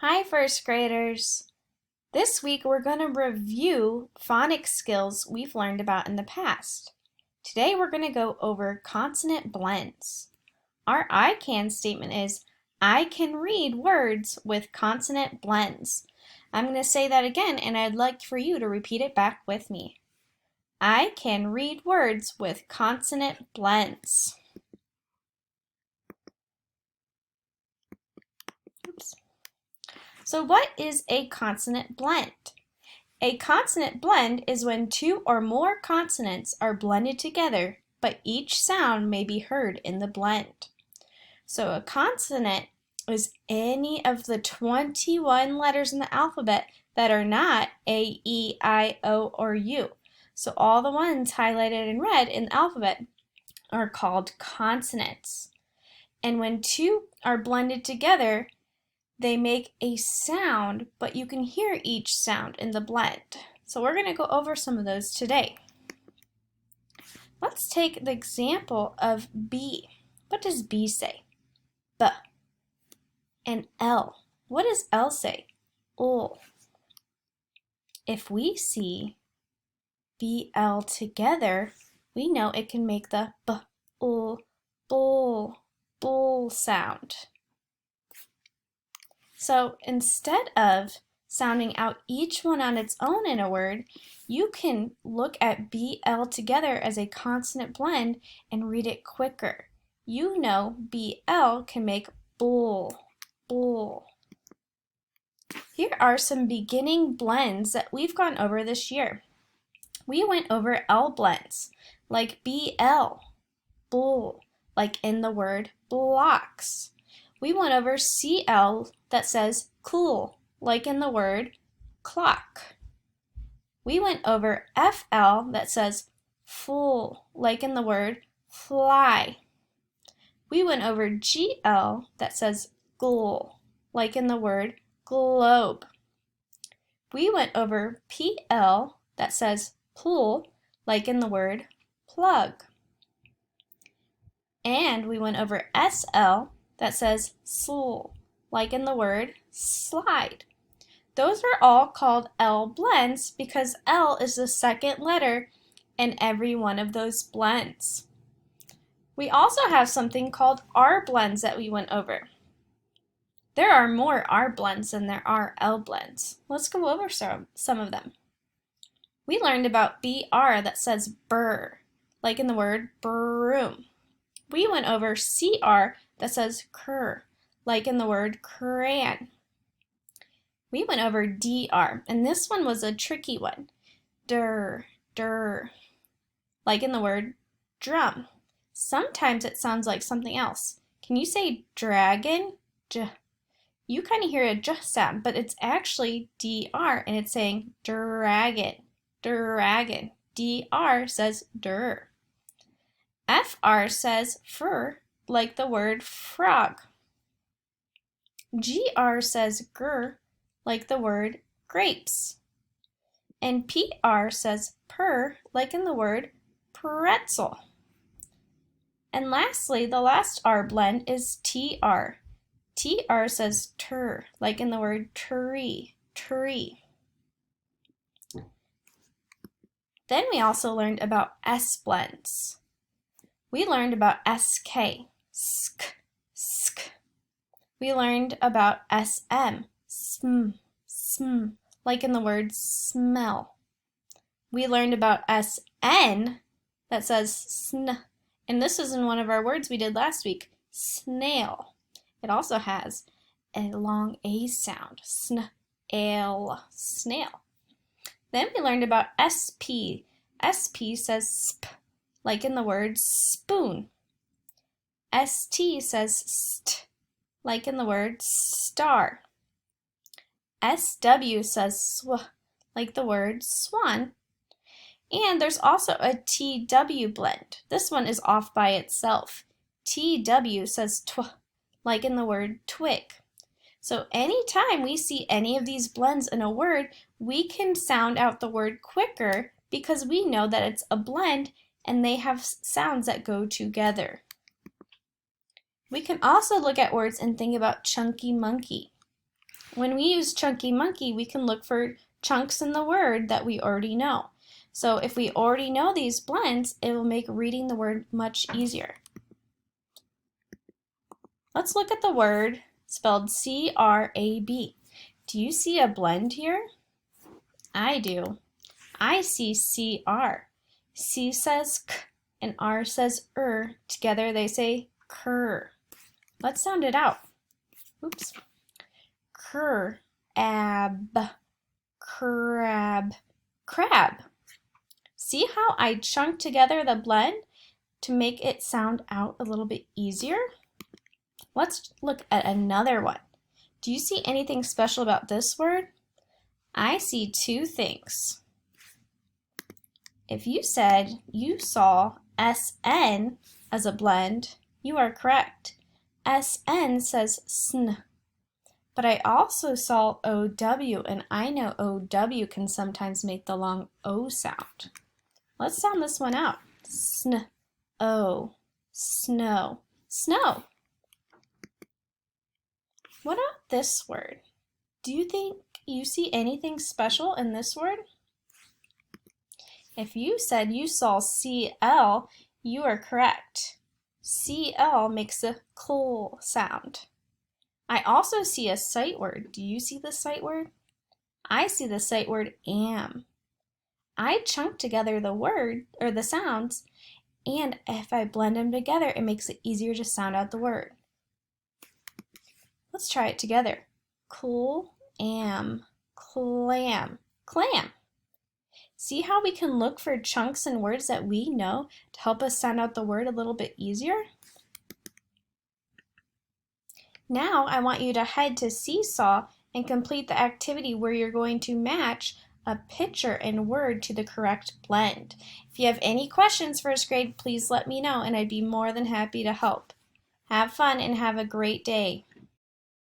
Hi, first graders. This week we're going to review phonics skills we've learned about in the past. Today we're going to go over consonant blends. Our I can statement is, I can read words with consonant blends. I'm going to say that again and I'd like for you to repeat it back with me. I can read words with consonant blends. Oops. So what is a consonant blend? A consonant blend is when two or more consonants are blended together, but each sound may be heard in the blend. So a consonant is any of the 21 letters in the alphabet that are not A, E, I, O, or U. So all the ones highlighted in red in the alphabet are called consonants. And when two are blended together, they make a sound, but you can hear each sound in the blend. So we're going to go over some of those today. Let's take the example of B. What does B say? B. And L. What does L say? Ul. If we see BL together, we know it can make the B, ul, bull, bull sound. So instead of sounding out each one on its own in a word, you can look at BL together as a consonant blend and read it quicker. You know BL can make bull, bull. Here are some beginning blends that we've gone over this year. We went over L blends, like BL, bull, like in the word blocks. We went over CL that says cool, like in the word clock. We went over FL that says full, like in the word fly. We went over GL that says glull, like in the word globe. We went over PL that says pull, like in the word plug. And we went over SL that says slool, like in the word slide. Those are all called L blends because L is the second letter in every one of those blends. We also have something called R blends that we went over. There are more R blends than there are L blends. Let's go over some of them. We learned about BR that says burr, like in the word broom. We went over CR that says cur, like in the word crayon. We went over DR, and this one was a tricky one. Dur, dur, like in the word drum. Sometimes it sounds like something else. Can you say dragon? J. You kind of hear a j sound, but it's actually DR, and it's saying dragon, dragon. DR says dur. FR says fur, like the word frog. GR says gur, like the word grapes. And PR says purr, like in the word pretzel. And lastly, the last R blend is TR. TR says tur, like in the word tree, tree. Then we also learned about S blends. We learned about SK, sk, sk. We learned about SM, sm, sm, like in the word smell. We learned about SN that says sn, and this is in one of our words we did last week, snail. It also has a long A sound, sn-ale, snail. Then we learned about SP. SP says sp, like in the word spoon. ST says st, like in the word star. SW says sw, like the word swan. And there's also a TW blend. This one is off by itself. TW says tw, like in the word twig. So anytime we see any of these blends in a word, we can sound out the word quicker because we know that it's a blend and they have sounds that go together. We can also look at words and think about chunky monkey. When we use Chunky Monkey, we can look for chunks in the word that we already know. So if we already know these blends, it will make reading the word much easier. Let's look at the word spelled C-R-A-B. Do you see a blend here? I do. I see C-R. C says K and R says Together they say cur. Let's sound it out. Oops. Cur, ab, crab, crab. See how I chunked together the blend to make it sound out a little bit easier? Let's look at another one. Do you see anything special about this word? I see two things. If you said you saw SN as a blend, you are correct. SN says sn. But I also saw OW, and I know OW can sometimes make the long O sound. Let's sound this one out. Sn, O, snow, snow. What about this word? Do you think you see anything special in this word? If you said you saw CL, you are correct. CL makes a cl sound. I also see a sight word. Do you see the sight word? I see the sight word am. I chunk together the word or the sounds, and if I blend them together, it makes it easier to sound out the word. Let's try it together. Clam, clam, clam. See how we can look for chunks and words that we know to help us sound out the word a little bit easier? Now I want you to head to Seesaw and complete the activity where you're going to match a picture and word to the correct blend. If you have any questions first grade, please let me know and I'd be more than happy to help. Have fun and have a great day.